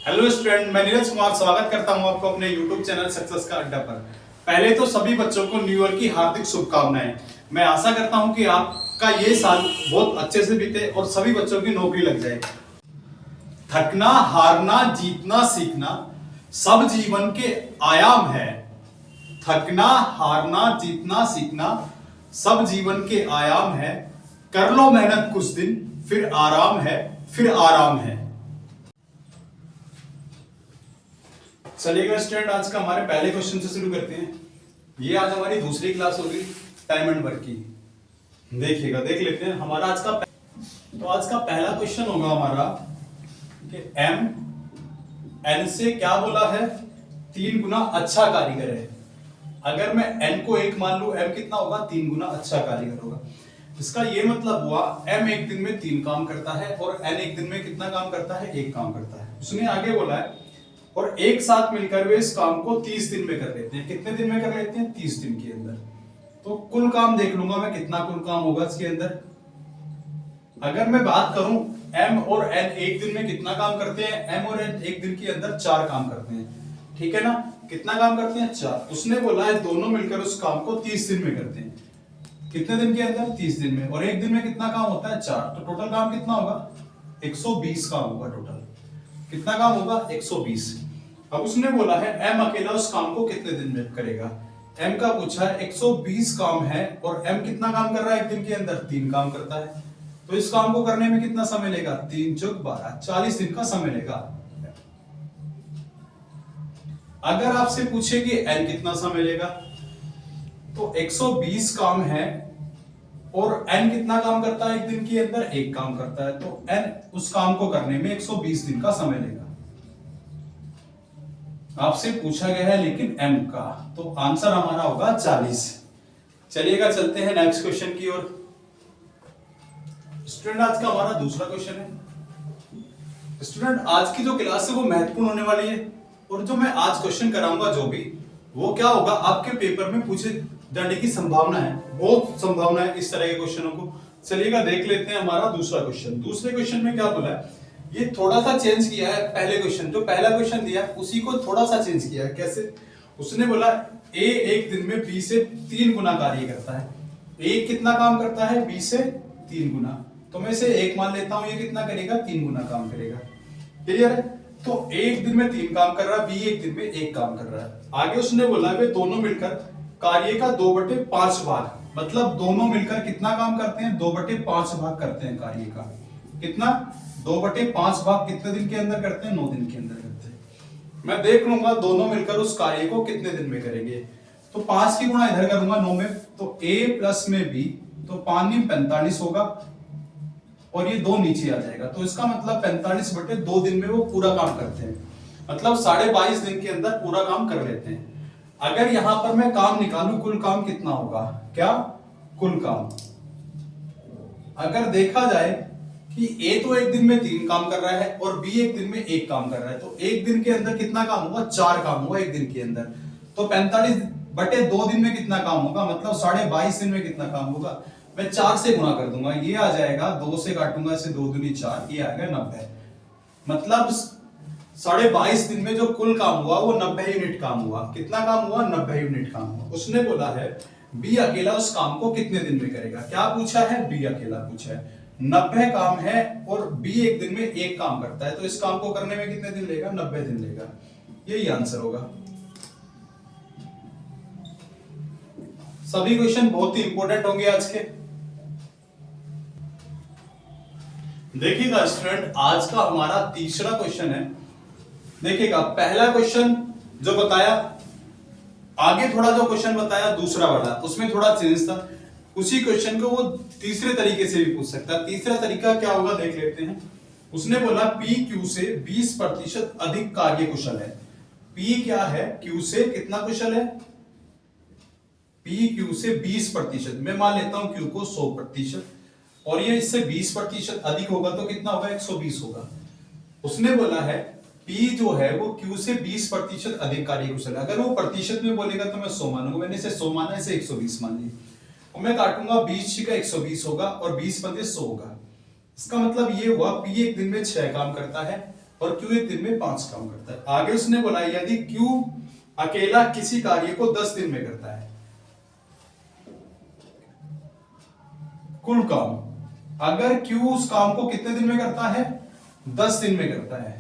Hello student, मैं नीरज कुमार स्वागत करता हूं आपको अपने यूट्यूब चैनल सक्सेस का अड्डा पर। पहले तो सभी बच्चों को न्यू ईयर की हार्दिक शुभकामनाएं। मैं आशा करता हूं कि आपका ये साल बहुत अच्छे से बीते और सभी बच्चों की नौकरी लग जाए। थकना, हारना, जीतना, सीखना सब जीवन के आयाम है। थकना, हारना, जीतना, सीखना सब जीवन के आयाम है। कर लो मेहनत कुछ दिन, फिर आराम है, फिर आराम है। चलिएगा स्टूडेंट, आज का हमारे पहले क्वेश्चन से शुरू करते हैं। ये आज हमारी दूसरी क्लास होगी टाइम एंड वर्क की। देखिएगा, देख लेते हैं हमारा आज का पहला क्वेश्चन होगा हमारा कि एम एन से क्या बोला है, 3 गुना अच्छा कारीगर है। अगर मैं एन को 1 मान लू, एम कितना होगा, 3 गुना अच्छा कारीगर होगा। इसका ये मतलब हुआ एम एक दिन में 3 काम करता है और एन एक दिन में कितना काम करता है, 1 काम करता है। उसने आगे बोला है और एक साथ मिलकर वे इस काम को 30 दिन में कर लेते हैं। कितने दिन में कर लेते हैं, 30 दिन के अंदर। तो कुल काम देख लूंगा मैं, कितना कुल काम होगा इसके अंदर। अगर मैं बात करूं एम और एन एक दिन में कितना काम करते हैं, एम और एन एक दिन के अंदर 4 काम करते हैं, ठीक है ना। कितना काम करते हैं, 4। उसने बोला है दोनों मिलकर उस काम को 30 दिन में करते हैं। कितने दिन के अंदर, 30 दिन में। और एक दिन में कितना काम होता है, 4। तो टोटल काम कितना होगा, 120 काम होगा टोटल। कितना काम होगा, 120। अब उसने बोला है एम अकेला उस काम को कितने दिन में करेगा। एम का पूछा है, 120 काम है और एम कितना काम कर रहा है एक दिन के अंदर, 3 काम करता है। तो इस काम को करने में कितना समय लेगा, 3 + 12, 40 दिन का समय लेगा। अगर आपसे पूछे कि एन कितना समय लेगा, तो 120 काम है और एन कितना काम करता है एक दिन के अंदर, 1 काम करता है। तो एन उस काम को करने में 120 दिन का समय लेगा। आपसे पूछा गया है लेकिन एम का, तो आंसर हमारा होगा 40। चलिएगा चलते हैं नेक्स्ट क्वेश्चन की ओर। स्टूडेंट, आज का हमारा दूसरा क्वेश्चन है। स्टूडेंट, आज की जो क्लास है वो महत्वपूर्ण होने वाली है और जो मैं आज क्वेश्चन कराऊंगा जो भी, वो क्या होगा, आपके पेपर में पूछे जाने की संभावना है, बहुत संभावना है इस तरह के क्वेश्चनों को। चलिएगा देख लेते हैं हमारा दूसरा क्वेश्चन। दूसरे क्वेश्चन में क्या बोला है, ये थोड़ा सा चेंज किया है। पहले क्वेश्चन, जो पहला क्वेश्चन दिया उसी को थोड़ा सा चेंज किया है। कैसे, उसने बोला ए एक दिन में बी से 3 गुना कार्य करता है। ए कितना काम करता है, बी से 3 गुना। तो मैं इसे 1 मान लेता हूं, ये कितना करेगा, 3 गुना काम करेगा। क्लियर है। तो एक दिन में 3 काम कर रहा है, बी एक दिन में 1 काम कर रहा है। आगे उसने बोला वे दोनों मिलकर कार्य का 2/5 भाग, मतलब दोनों मिलकर कितना काम करते हैं, 2/5 भाग करते हैं कार्य का। कितना, 2/5 भाग कितने दिन के अंदर करते हैं, 9 दिन के अंदर करते हैं। मैं देख लूंगा दोनों मिलकर उस कार्य को कितने दिन में करेंगे। तो 5 की गुणा इधर करूंगा 9 में, तो a प्लस में b, तो 5 × 45 होगा और ये 2 नीचे आ जाएगा। तो इसका मतलब 45/2 दिन में वो पूरा काम करते हैं, मतलब 22.5 दिन के अंदर पूरा काम कर लेते हैं। अगर यहां पर मैं काम निकालूं, कुल काम कितना होगा, क्या, कुल काम। अगर देखा जाए कि ए तो एक दिन में 3 काम कर रहा है और बी एक दिन में 1 काम कर रहा है, तो एक दिन के अंदर कितना काम होगा, 4 काम होगा एक दिन के अंदर। तो 45/2 दिन में कितना काम होगा, मतलब 22.5 दिन में कितना काम होगा। मैं 4 से गुणा कर दूंगा, ये आ जाएगा, 2 से काटूंगा इसे, 2 दूनी 4, ये आएगा 90। मतलब 22.5 दिन में जो कुल काम हुआ वो 90 यूनिट काम हुआ। कितना काम हुआ, 90 यूनिट काम हुआ। उसने बोला है बी अकेला उस काम को कितने दिन में करेगा। क्या पूछा है, बी अकेला पूछा है। 90 काम है और बी एक दिन में 1 काम करता है, तो इस काम को करने में कितने दिन लेगा, 90 दिन लेगा। यही आंसर होगा। सभी क्वेश्चन बहुत ही इंपॉर्टेंट होंगे आज के। देखिएगा स्टूडेंट, आज का हमारा तीसरा क्वेश्चन है। देखिएगा, पहला क्वेश्चन जो बताया, आगे थोड़ा जो क्वेश्चन बताया दूसरा वाला, उसमें थोड़ा चेंज था। उसी क्वेश्चन को वो तीसरे तरीके से भी पूछ सकता है। तीसरा तरीका क्या होगा, देख लेते हैं। उसने बोला P Q से 20% अधिक कार्य कुशल है। P क्या है, Q से कितना कुशल है, P Q से 20%। मैं मान लेता हूं Q को 100% और ये इससे 20% अधिक होगा तो कितना होगा, 120 होगा। उसने बोला है P जो है वो Q से 20% अधिक कार्य कुशल है। अगर वो प्रतिशत में बोलेगा तो मैं 100 मानूंगा, मैंने इसे 100 माना, इसे 120 मान लिया। और मैं काटूंगा 20 का 120 होगा और 20 पंजे 100 होगा। इसका मतलब ये हुआ P एक दिन में 6 काम करता है और Q एक दिन में 5 काम करता है। आगे उसने बोला यदि Q अकेला किसी कार्य को 10 दिन में करता है, कुल काम, अगर Q उस काम को कितने दिन में करता है, 10 दिन में करता है।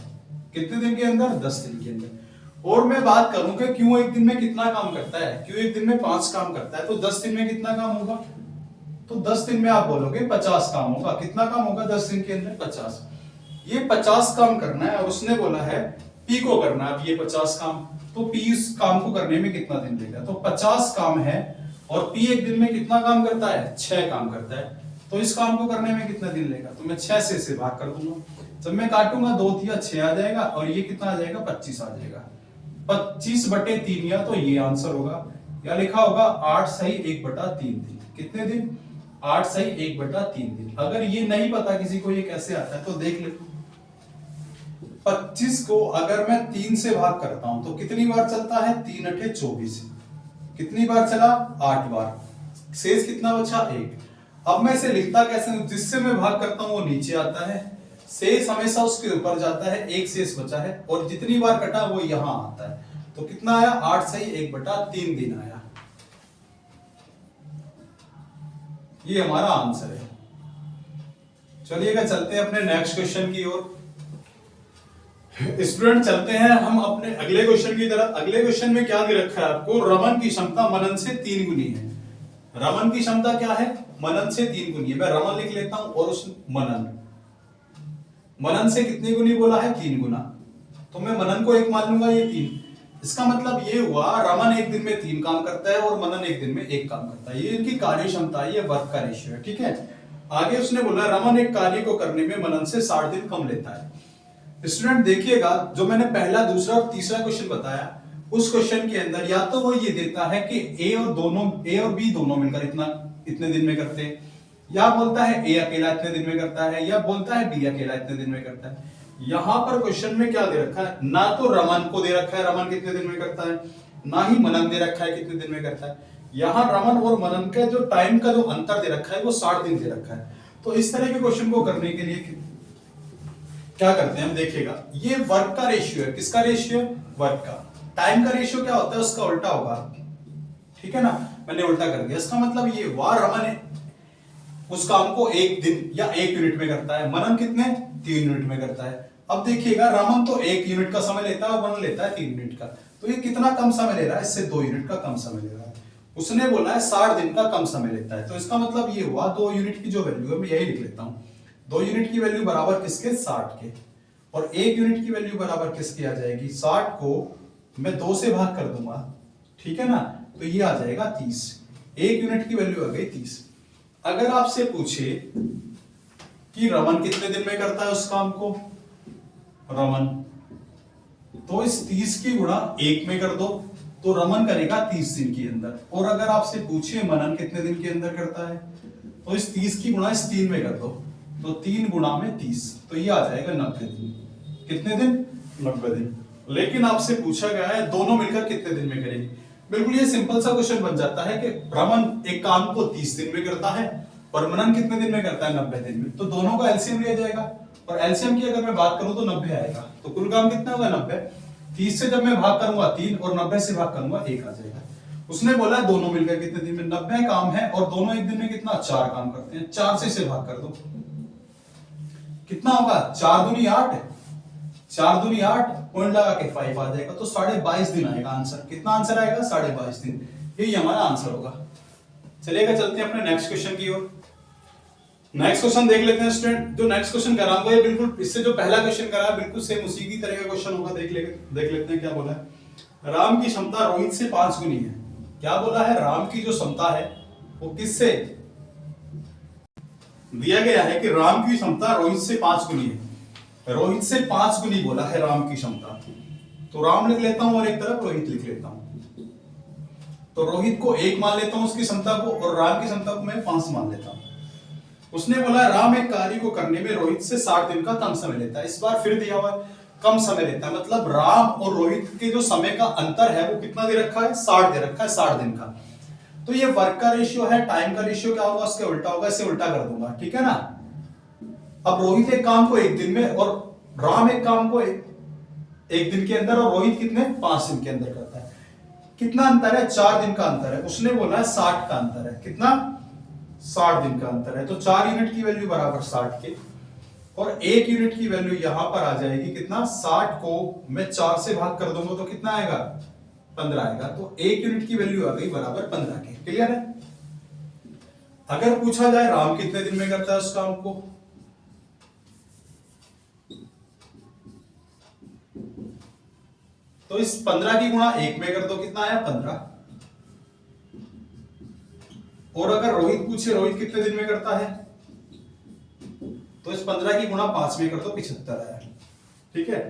कितने दिन के अंदर, 10 दिन के अंदर। और मैं बात करूं कि Q एक दिन में कितना काम करता है, Q एक दिन में 5 काम करता है, तो 10 दिन में कितना काम होगा, तो 10 दिन में आप बोलोगे 50 काम होगा। कितना काम होगा 10 दिन के अंदर, 50। ये 50 काम करना है और उसने बोला है P को करना है। अब ये 50 काम, तो P इस काम को करने में कितना दिन लेगा, तो 50 काम है और P एक दिन में कितना काम करता है, 6 काम करता है। तो इस काम को करने में कितना दिन लेगा, तो मैं 6 से भाग कर दूंगा। जब मैं काटूंगा 2 तिया 6 आ जाएगा और ये कितना आ जाएगा, 25 आ जाएगा। 25/3 या तो ये आंसर होगा, या लिखा होगा 8 सही 1/3 दिन। कितने दिन, 8 सही 1/3 दिन। अगर ये नहीं पता किसी को ये कैसे आता है तो देख ले। 25 को अगर मैं 3 से भाग करता हूं तो कितनी बार चलता है, 3 अठे 24। कितनी बार चला, 8 बार। शेष कितना बचा, 1। अब मैं इसे लिखता कैसे हूं, जिससे मैं भाग करता हूं वो नीचे आता है, शेष हमेशा उसके ऊपर जाता है, एक शेष बचा है और जितनी बार कटा वो यहां आता है। तो कितना आया, 8 सही 1/3 दिन आया। ये हमारा आंसर है। चलिएगा चलते हैं अपने नेक्स्ट क्वेश्चन की ओर। स्टूडेंट चलते हैं हम अपने अगले क्वेश्चन की तरफ। अगले क्वेश्चन में क्या दे रखा है आपको, रमन की क्षमता मनन से 3 गुनी है। रमन की क्षमता क्या है, मनन से 3 गुनी है। मैं रमन लिख लेता हूं और उस मनन से कितनी गुनी बोला है, 3 गुना। तो मैं मनन को 1 मान लूंगा, ये 3। इसका मतलब ये हुआ रमन एक दिन में 3 काम करता है और मनन एक दिन में 1 काम करता है। ये इनकी कार्य क्षमता है, ये वर्क का रेशियो है, ठीक है। आगे उसने बोला रमन एक कार्य को करने में मनन से 60 दिन कम लेता है। स्टूडेंट देखिएगा, जो मैंने पहला, दूसरा और तीसरा क्वेश्चन बताया, उस क्वेश्चन के अंदर या तो वो ये देता है कि ए और बी दोनों मिलकर इतने दिन में करते हैं, या बोलता है ए अकेला इतने दिन में करता है, या बोलता है बी अकेला इतने दिन में करता है। यहां पर क्वेश्चन में क्या दे रखा है, ना तो रमन को दे रखा है रमन कितने दिन में करता है, ना ही मनन दे रखा है कितने दिन में करता है। यहां रमन और मनन का जो टाइम का जो अंतर दे रखा है वो 60 दिन दे रखा है। तो इस तरह के क्वेश्चन को करने के लिए क्या करते हैं हम, देखिएगा ये वर्क का रेशियो है। किसका रेशियो है, वर्क का। टाइम का रेशियो क्या होता है, उसका उल्टा होगा, ठीक है ना। मैंने उल्टा कर दिया, इसका मतलब ये हुआ रमन है उस काम को 1 दिन या 1 यूनिट में करता है, मनन कितने 3 यूनिट में करता है। अब देखिएगा रमन तो 1 यूनिट का समय लेता है और मनन लेता है 3 यूनिट का, तो ये कितना कम समय ले रहा है, इससे 2 यूनिट का कम समय ले रहा है। उसने बोला है 60 दिन का कम समय लेता है, तो इसका मतलब ये हुआ 2 यूनिट की जो वैल्यू है मैं यही लिख लेता हूं। 2 यूनिट की वैल्यू बराबर किसके, 60 के, और 1 यूनिट की वैल्यू बराबर किसकी आ जाएगी, 60 को मैं 2 से भाग कर दूंगा, ठीक है ना, तो ये आ जाएगा 30। 1 यूनिट की वैल्यू आ गई 30। अगर आपसे पूछे कि रमन कितने दिन में करता है उस काम को, रमन, तो इस 30 की गुणा 1 में कर दो, तो रमन करेगा 30 दिन के अंदर। और अगर आपसे पूछे मनन कितने दिन के अंदर करता है, तो इस 30 की गुणा इस 3 में कर दो, तो 3 गुणा में 30, तो ये आ जाएगा 90 दिन। कितने दिन, 90 दिन। लेकिन आपसे पूछा गया है दोनों मिलकर कितने दिन में करेंगे। बिल्कुल ये सिंपल सा क्वेश्चन बन जाता है कि रमन एक काम को 30 दिन में करता है और मनन कितने दिन में करता है, 90 दिन में। तो दोनों का एलसीएम लिया जाएगा, और एलसीएम की अगर मैं बात करूं तो 90 आएगा, तो कुल काम कितना होगा, 90। 30 से जब मैं भाग करूंगा 3 और 90 से भाग करूंगा 1 आ जाएगा। उसने बोला दोनों मिलकर कितने दिन में, 90 काम है और दोनों एक दिन में कितना, 4 काम करते हैं। 4 से इसे भाग कर दो, कितना होगा, 4 दूनी 8, 4 दूनी 8, पॉइंट लगा के 5 आ जाएगा, तो 22.5 दिन आएगा आंसर। कितना आंसर आएगा, 22.5 दिन। यही हमारा आंसर होगा। चलिएगा चलते हैं अपने नेक्स्ट क्वेश्चन की ओर। नेक्स्ट क्वेश्चन देख लेते हैं स्टूडेंट। जो नेक्स्ट क्वेश्चन कराऊंगा ये बिल्कुल इससे जो पहला क्वेश्चन करा है बिल्कुल सेम उसी की तरह का क्वेश्चन होगा। देख लेते हैं क्या बोला है। राम की क्षमता रोहित से 5 गुनी है। क्या बोला है, राम की जो क्षमता है वो किससे दिया गया है कि राम की क्षमता रोहित से 5 गुनी है। रोहित से 5 गुनी बोला है राम की क्षमता, तो राम लिख लेता हूं और एक तरफ रोहित लिख लेता हूं। तो रोहित को 1 मान लेता हूं उसकी क्षमता को, और राम की क्षमता को मैं 5 मान लेता हूं। उसने बोला राम एक कार्य को करने में रोहित से 60 दिन का कम समय लेता है। इस बार फिर दिया हुआ कम समय लेता है, मतलब राम और रोहित के जो समय का अंतर है वो कितना दे रखा है, 60 दे रखा है, 60 दिन का। तो ये वर्क का रेशियो है, टाइम का रेशियो क्या होगा, उसके उल्टा होगा, इसे उल्टा कर दूंगा, ठीक है ना। अब रोहित एक काम को 1 दिन में और राम एक काम को एक दिन के अंदर और रोहित कितने 5 दिन के अंदर करता है। कितना अंतर है? 4 दिन का अंतर है। उसने बोला है 60 का अंतर है। कितना? 60 दिन का अंतर है। तो 4 यूनिट की वैल्यू बराबर 60 के, और 1 यूनिट की वैल्यू यहां पर आ जाएगी कितना? 60 को मैं 4 से भाग कर दूंगा तो कितना आएगा? 15 आएगा। तो 1 यूनिट की वैल्यू आ गई बराबर 15 के। क्लियर है? अगर पूछा जाए राम कितने दिन में करता है उस काम को, तो इस 15 की गुणा 1 में कर दो, कितना आया? 15। और अगर रोहित पूछे रोहित कितने दिन में करता है, तो इस 15 की गुणा 5 में कर दो, 75 आया। ठीक है?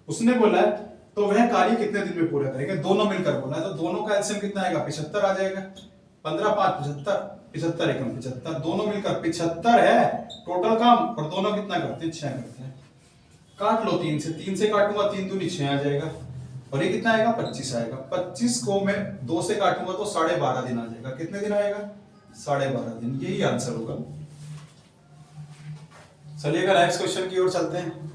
उसने बोला है तो वह कार्य कितने दिन में पूरा करेगा, दोनों मिलकर बोला है, तो दोनों का एलसीएम कितना आएगा? 75 आ जाएगा। 15 5 75, 75 एकम 75, दोनों मिलकर 75 है टोटल काम, और दोनों कितना करते हैं? 6 करते हैं। काट लो 3 से, 3 से काटूंगा 3 दूनी 6 आ जाएगा, और ये कितना आएगा? 25 आएगा। 25 को मैं 2 से काटूंगा तो 12.5 दिन आ जाएगा। कितने दिन आएगा? 12.5 दिन। यही आंसर होगा। चलिएगा नेक्स्ट क्वेश्चन की ओर चलते हैं।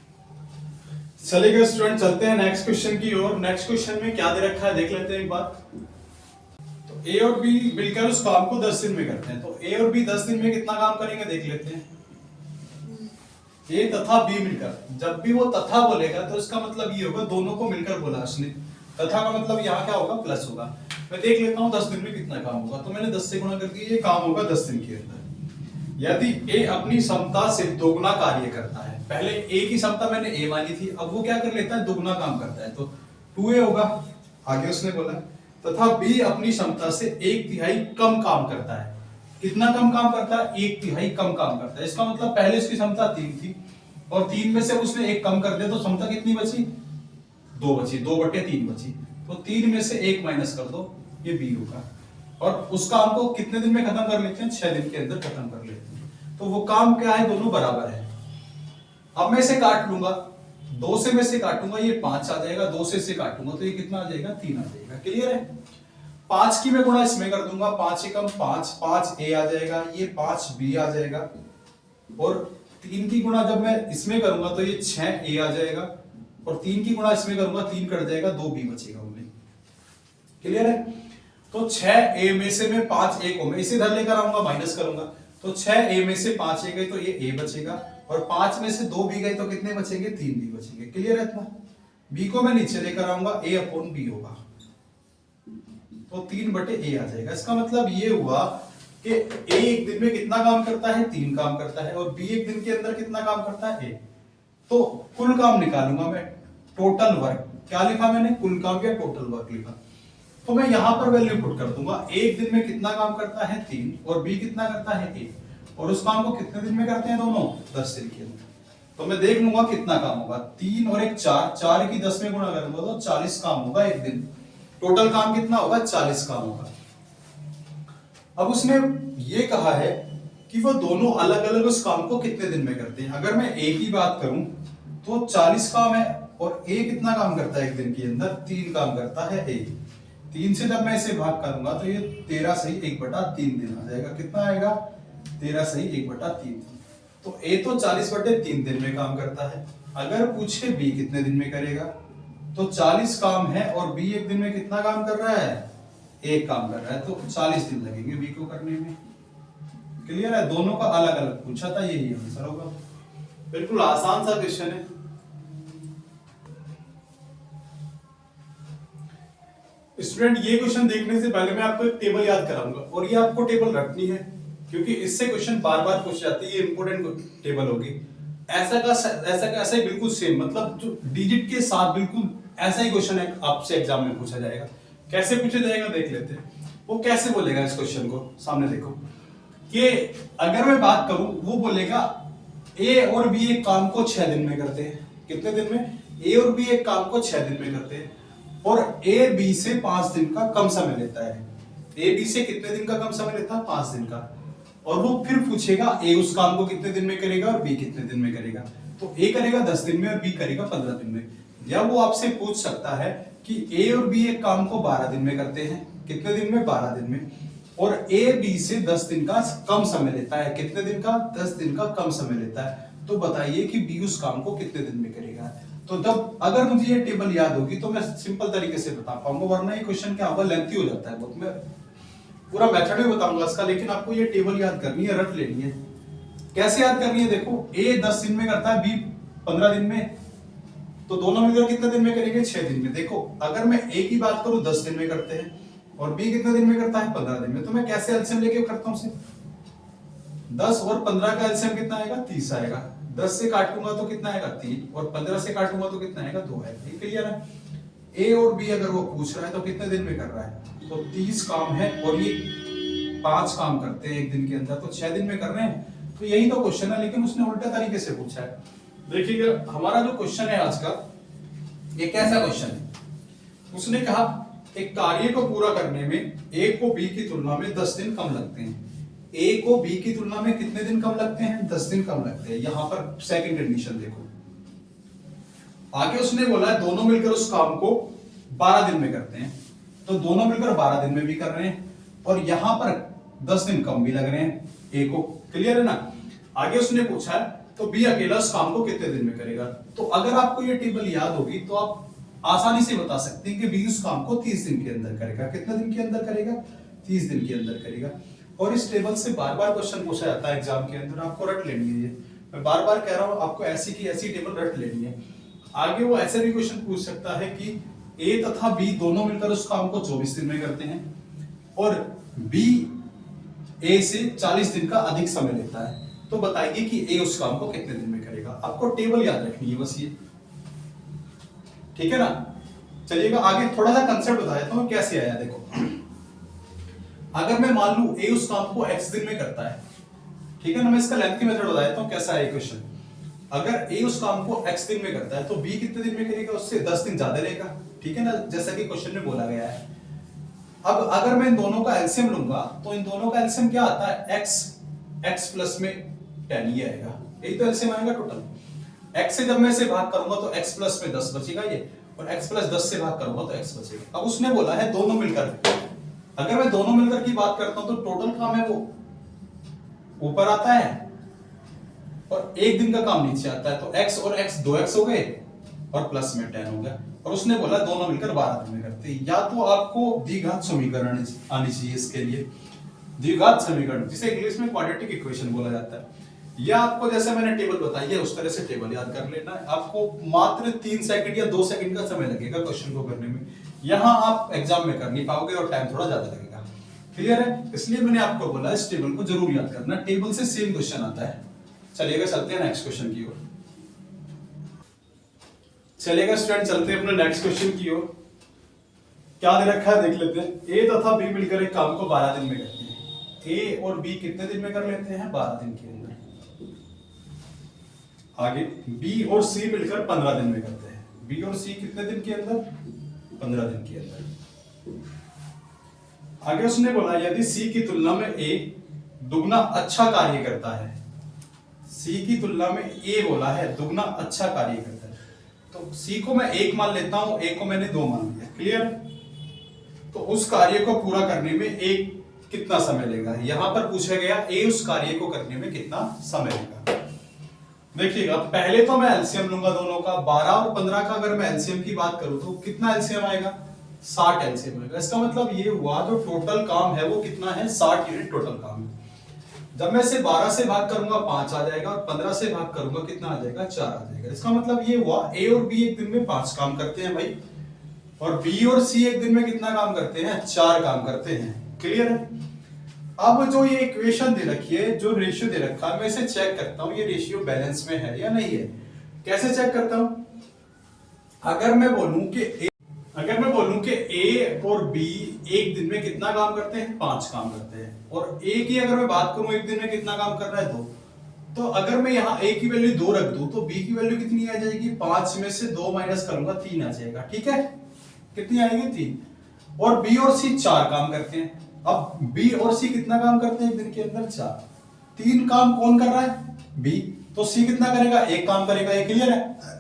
चलिएगा स्टूडेंट चलते हैं नेक्स्ट क्वेश्चन की ओर। नेक्स्ट क्वेश्चन में क्या दे रखा है देख लेते हैं एक बार। तो ए और बी मिलकर उस काम को 10 दिन में करते हैं। तो ए और बी 10 दिन में कितना काम करेंगे देख लेते हैं। ए तथा बी मिलकर, जब भी वो तथा बोलेगा तो इसका मतलब ये होगा दोनों को मिलकर बोला उसने। तथा का मतलब यहाँ क्या होगा? प्लस होगा। मैं देख लेता हूँ 10 दिन में कितना काम होगा। तो मैंने 10 से गुणा कर दिया, ये काम होगा 10 दिन के अंदर। यदि ए अपनी क्षमता से दोगुना कार्य करता है, पहले ए की क्षमता मैंने ए मानी थी, अब वो क्या कर लेता है? दोगुना काम करता है, तो 2a होगा। आगे उसने बोला तथा बी अपनी क्षमता से 1/3 कम काम करता है। कितना कम काम करता है? 1/3 कम काम करता है। इसका मतलब पहले उसकी क्षमता 3 थी, और 3 में से उसने 1 कम कर दिया, तो क्षमता कितनी बची? 2 बची, 2/3 बची। तो 3 में से 1 माइनस कर दो, ये बी होगा। और उस काम को कितने दिन में खत्म कर लेते हैं? 6 दिन के अंदर खत्म कर लेते हैं। तो वो काम क्या है? दोनों बराबर है। अब मैं इसे काट लूंगा, 2 से मैं इसे काटूंगा, ये 5 आ जाएगा। 2 से इसे काटूंगा तो ये कितना आ जाएगा? 3 आ जाएगा। क्लियर है? 5 की मैं गुणा इसमें कर दूंगा, 5 एकम 5, 5a आ जाएगा, ये 5b आ जाएगा। और 3 की गुणा जब मैं इसमें करूंगा तो ये 6a आ जाएगा, और 3 की गुणा इसमें करूंगा 3 कट जाएगा, 2b बचेगा उनमें। क्लियर है? तो 6a में से मैं 5a को मैं इसे इधर लेकर आऊंगा, माइनस करूंगा, तो 6a में से 5a गए तो ये a बचेगा, और 5 में से 2b गए तो कितने बचेंगे? 3b बचेंगे। क्लियर है इतना? b को मैं नीचे लेकर आऊंगा, a/b होगा, तो 3/a आ जाएगा। इसका मतलब ये हुआ कि a एक दिन में कितना काम करता है? 3 काम करता है, और b एक दिन के अंदर कितना काम करता है? a। तो कुल काम निकालूंगा मैं, टोटल वर्क। क्या लिखा मैंने? कुल काम या टोटल वर्क लिखा। तो मैं यहां पर वैल्यू पुट कर दूंगा। एक दिन में कितना काम करता है? 3, और बी कितना करता है? 1। और उस काम को कितने दिन में करते हैं दोनों? 10 दिन के अंदर। तो मैं देख लूंगा कितना काम होगा। 3 और 1 4, 4 की 10 में गुणा करूंगा तो 40 काम होगा एक दिन। टोटल काम कितना होगा? 40 काम होगा। अब उसने ये कहा है कि वो दोनों अलग अलग उस काम को कितने दिन में करते हैं। अगर मैं ए की बात करूं तो 40 काम है, और ए कितना काम करता है एक दिन के अंदर? 3 काम करता है ए। 3 से जब मैं इसे भाग करूंगा तो ये 13 सही 1/3 दिन आ जाएगा। कितना आएगा? 13 सही 1/3। तो ए तो 40/3 दिन में काम करता है। अगर पूछे बी कितने दिन में करेगा, तो 40 काम है, और बी एक दिन में कितना काम कर रहा है? 1 काम कर रहा है, तो 40 दिन लगेंगे बी को करने में। क्लियर है? दोनों का अलग अलग पूछा था, यही आंसर होगा। बिल्कुल आसान सा क्वेश्चन है। स्टूडेंट ये क्वेश्चन देखने से पहले मैं आपको एक टेबल याद कराऊंगा, और ये आपको टेबल रखनी है क्योंकि इससे क्वेश्चन बार बार पूछ जाती है। ये इंपॉर्टेंट टेबल होगी। ऐसा का ऐसा ही बिल्कुल सेम, मतलब जो डिजिट के साथ बिल्कुल ऐसा ही क्वेश्चन है आपसे एग्जाम में पूछा जाएगा। कैसे पूछा जाएगा देख लेते हैं। वो कैसे बोलेगा इस क्वेश्चन को, सामने देखो कि अगर मैं बात करूं, वो बोलेगा ए और बी एक काम को 6 दिन में करते हैं। कितने दिन में? ए और बी एक काम को 6 दिन में करते हैं, और ए बी से 5 दिन का कम समय लेता है। ए बी से कितने दिन का कम समय लेता है? 5 दिन का। और वो फिर पूछेगा ए उस काम को कितने दिन में करेगा और बी कितने दिन में करेगा। तो ए करेगा 10 दिन में और बी करेगा 15 दिन में। या वो आपसे पूछ सकता है कि ए और बी एक काम को 12 दिन में करते हैं। कितने दिन में? 12 दिन में। और ए बी से 10 दिन का कम समय लेता है। कितने दिन का? 10 दिन का कम समय लेता है। तो बताइए कि बी उस काम को कितने दिन में करेगा। तो जब अगर मुझे ये टेबल याद होगी तो मैं सिंपल तरीके से बता पाऊंगा, वरना ये क्वेश्चन क्या होगा, लेंथी हो जाता है बहुत। मैं पूरा मेथड भी बताऊंगा इसका, लेकिन आपको ये टेबल याद करनी है, रट लेनी है। कैसे याद करनी है, देखो A 10 दिन में करता है, B 15 दिन में, तो दोनों मिलकर कितने दिन में करेंगे, 6 दिन में। देखो अगर मैं A की बात करूं 10 दिन में करते हैं और B कितने दिन में करता है, 15 दिन में, तो मैं कैसे एलसीएम लेके करता हूं, 10 और 15 का एलसीएम कितना आएगा, 30 आएगा। 10 से काटूंगा तो कितना आएगा, 3, और 15 से काटूंगा तो कितना आएगा, 2 आएगा। ये क्लियर है। ए और बी अगर वो पूछ रहा है तो कितने दिन में कर रहा है, तो 30 काम है और ये 5 काम करते हैं एक दिन के अंदर, तो 6 दिन में कर रहे हैं। तो यही तो क्वेश्चन है, लेकिन उसने उल्टा तरीके से पूछा है। देखिएगा हमारा जो क्वेश्चन है आज का, ये कैसा क्वेश्चन है, उसने कहा एक कार्य को पूरा करने में ए को बी की तुलना में 10 दिन कम लगते हैं। ए को बी की तुलना में कितने दिन कम लगते हैं, 10 दिन कम लगते हैं। यहां पर सेकंड कंडीशन देखो, आगे उसने बोला है दोनों मिलकर उस काम को 12 दिन में करते हैं, तो दोनों मिलकर 12 दिन में भी कर रहे हैं, और यहां पर 10 दिन कम भी लग रहे हैं ए को। क्लियर है ना। आगे उसने पूछा है तो बी अकेला उस काम को कितने दिन में करेगा। तो अगर आपको ये टेबल याद होगी तो आप आसानी से बता सकते हैं कि बी उस काम को 30 दिन के अंदर करेगा। कितने दिन के अंदर करेगा, 30 दिन के अंदर करेगा। और इस टेबल से बार बार क्वेश्चन पूछा जाता है एग्जाम के अंदर, आपको रट लेनी है। ये मैं बार बार कह रहा हूं, आपको ऐसी की ऐसी टेबल रट लेनी है। आगे वो ऐसे भी क्वेश्चन पूछ सकता है कि ए तथा बी दोनों मिलकर उस काम को 24 दिन में करते हैं, और बी ए से 40 दिन का अधिक समय लेता है, तो बताइए कि ए उस काम को कितने दिन में करेगा। आपको टेबल याद रखनी है बस ये, ठीक है ना। चलिएगा आगे थोड़ा सा कंसेप्ट बता देता हूं कैसे आया। देखो अगर मैं मान लूं ए उस काम को x दिन में करता है, ठीक है ना, मैं इसका लेंथ की मेथड बता देता हूं कैसा है क्वेश्चन। अगर ए उस काम को x दिन में करता है तो b कितने दिन में करेगा, उससे 10 दिन ज्यादा लेगा, ठीक है ना, जैसा कि क्वेश्चन में बोला गया है। अब अगर मैं इन दोनों का एलसीएम लूंगा तो इन दोनों का एलसीएम क्या आता है, x प्लस में 10 ही आएगा, यही तो एलसीएम आएगा टोटल। x से जब मैं इसे भाग करूंगा तो x प्लस में 10 बचेगा ये, और x प्लस 10 से भाग करूंगा तो x बचेगा। अब उसने बोला है दोनों मिलकर, अगर मैं दोनों मिलकर की बात करता हूं तो टोटल काम है वो ऊपर आता है और एक दिन का काम नीचे आता है, तो x और x 2x हो गए और प्लस में 10 हो गया। और उसने बोला दोनों मिलकर 12 दिन में करते हैं। या तो आपको द्विघात समीकरण आनी चाहिए इसके लिए, द्विघात समीकरण जिसे इंग्लिश में क्वाड्रेटिक इक्वेशन बोला जाता है, या आपको जैसे मैंने टेबल बताई है उस तरह से टेबल याद कर लेना है। आपको मात्र 3 सेकंड या 2 सेकंड का समय लगेगा क्वेश्चन को करने में, यहां आप एग्जाम में कर नहीं पाओगे और टाइम थोड़ा ज्यादा लगेगा। क्लियर है, इसलिए मैंने आपको बोला इस टेबल को जरूर याद करना, टेबल से सेम क्वेश्चन आता है। चलिएगा चलते हैं नेक्स्ट क्वेश्चन की ओर। चलिएगा स्टूडेंट चलते हैं अपने नेक्स्ट क्वेश्चन की ओर। क्या दे रखा है देख लेते हैं। ए तथा बी मिलकर एक काम को 12 दिन में करते हैं। ए और बी कितने दिन में कर लेते हैं, 12 दिन के अंदर। आगे बी और सी मिलकर 15 दिन में करते हैं। बी और सी कितने दिन के अंदर, 15 दिन के अंदर। आगे उसने बोला यदि सी की तुलना में ए दुगना अच्छा कार्य करता है, सी की तुलना में ए बोला है दुगना अच्छा कार्य करता है, तो सी को मैं 1 मान लेता हूं, ए को मैंने 2 मान लिया। क्लियर। तो उस कार्य को पूरा करने में ए कितना समय लेगा, यहां पर पूछा गया ए उस कार्य को करने में कितना समय लेगा। देखिएगा पहले तो मैं एलसीएम लूंगा दोनों का, 12 और 15 का अगर मैं एलसीएम की बात करूं तो कितना एलसीएम आएगा, 60 एलसीएम आएगा। इसका मतलब ये हुआ जो टोटल काम है वो कितना है, 60 यूनिट टोटल काम है। जब मैं इसे 12 से भाग करूंगा 5 आ जाएगा, और 15 से भाग करूंगा कितना आ जाएगा, 4 आ जाएगा। इसका मतलब ये हुआ ए और बी एक दिन में 5 काम करते हैं भाई, और बी और सी एक दिन में कितना काम करते हैं, 4 काम करते हैं। क्लियर है। अब जो ये इक्वेशन दे रखी है, जो रेशियो दे रखा है, मैं इसे चेक करता हूं ये रेशियो बैलेंस में है या नहीं है। कैसे चेक करता हूं, अगर मैं बोलूं कि ए और बी एक दिन में कितना काम करते हैं, 5 काम करते हैं, और ए की अगर मैं बात करूं एक दिन में कितना काम कर रहा है, 2, तो अगर मैं यहाँ ए की वैल्यू 2 रख दूं तो बी की वैल्यू कितनी आ जाएगी, 5 में से 2 माइनस करूंगा 3 आ जाएगा। ठीक है, कितनी आएगी, 3। और बी और सी 4 काम करते हैं। अब बी और सी कितना काम करते हैं एक दिन के अंदर, 4। 3 काम कौन कर रहा है, बी, तो सी कितना करेगा, 1 काम करेगा। ये क्लियर है।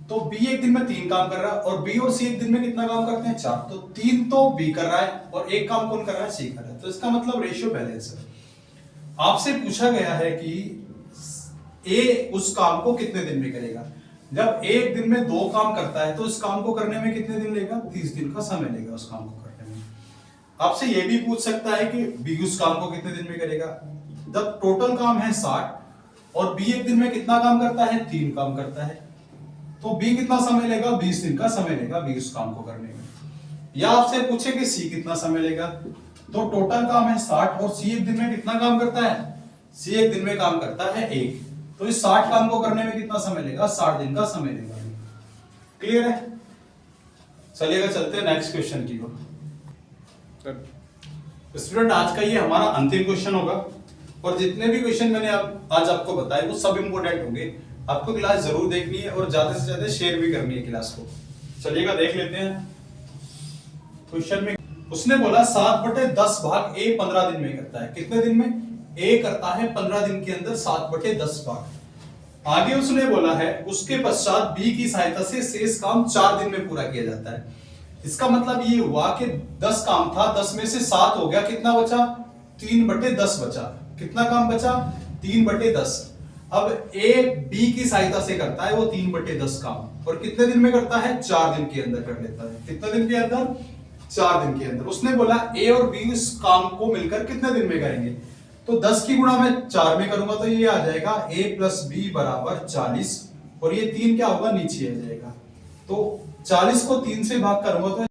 तो बी एक दिन में 3 काम कर रहा है और बी और सी एक दिन में कितना काम करते हैं, 4। तो 3 तो बी कर रहा है और 1 काम कौन कर रहा है, सी कर रहा है। तो इसका मतलब रेशियो बैलेंस है। आपसे पूछा गया है कि ए उस काम को कितने दिन में करेगा। जब एक दिन में 2 काम करता है तो इस काम को करने में कितने दिन लेगा, 30 दिन का समय लेगा उस काम को करने में। आपसे यह भी पूछ सकता है कि बी उस काम को कितने दिन में करेगा। जब टोटल काम है 60 और बी एक दिन में कितना काम करता है, 3 काम करता है, तो बी कितना समय लेगा, 20 दिन का समय लेगा बी उस काम को करने में। या आपसे पूछे कि सी कितना समय लेगा, तो टोटल काम है 60 और सी एक दिन में कितना काम करता है, सी एक दिन में काम करता है 1, तो इस 60 काम को करने में कितना समय लेगा, 60 दिन का समय लेगा। क्लियर है? चलिएगा चलते हैं नेक्स्ट क्वेश्चन की ओर। स्टूडेंट आज का ये हमारा अंतिम क्वेश्चन होगा और जितने भी क्वेश्चन मैंने आज आपको बताए वो सब इंपोर्टेंट होंगे। आपको क्लास जरूर देखनी है और ज्यादा से ज्यादा शेयर भी करनी है क्लास को। चलिएगा देख लेते हैं। क्वेश्चन में उसने बोला 7/10 भाग ए 15 दिन में करता है। कितने दिन में? ए करता है 15 दिन के अंदर 7/10 भाग। आगे उसने बोला है उसके पश्चात बी की सहायता से शेष काम 4 दिन में पूरा किया जाता है। इसका मतलब ये हुआ कि 10 काम था, 10 में से 7 हो गया, कितना बचा, 3/10 बचा। कितना काम बचा, 3/10। अब ए बी की सहायता से करता है वो 3/10 काम और कितने दिन में करता है, 4 दिन के अंदर कर लेता है। कितने दिन के अंदर, 4 दिन के अंदर। उसने बोला ए और बी इस काम को मिलकर कितने दिन में करेंगे, तो 10 की गुणा मैं 4 में करूंगा तो ये आ जाएगा a + b = 40 और ये 3 क्या होगा, नीचे आ जाएगा। तो 40 को 3 से भाग करूंगा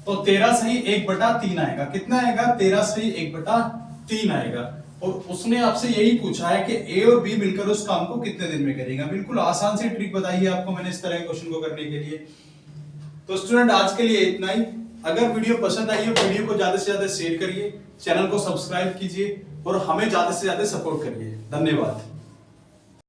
तो 13 सही 1/3 आएगा। कितना आएगा, 13 सही 1/3 आएगा। और उसने आपसे यही पूछा है कि ए और बी मिलकर उस काम को कितने दिन में करेगा। बिल्कुल आसान सी ट्रिक बताई है आपको मैंने इस तरह के क्वेश्चन को करने के लिए। तो स्टूडेंट आज के लिए इतना ही। अगर वीडियो पसंद आई है वीडियो को ज्यादा से ज्यादा शेयर करिए, चैनल को सब्सक्राइब कीजिए और हमें ज्यादा से ज्यादा सपोर्ट करिए। धन्यवाद।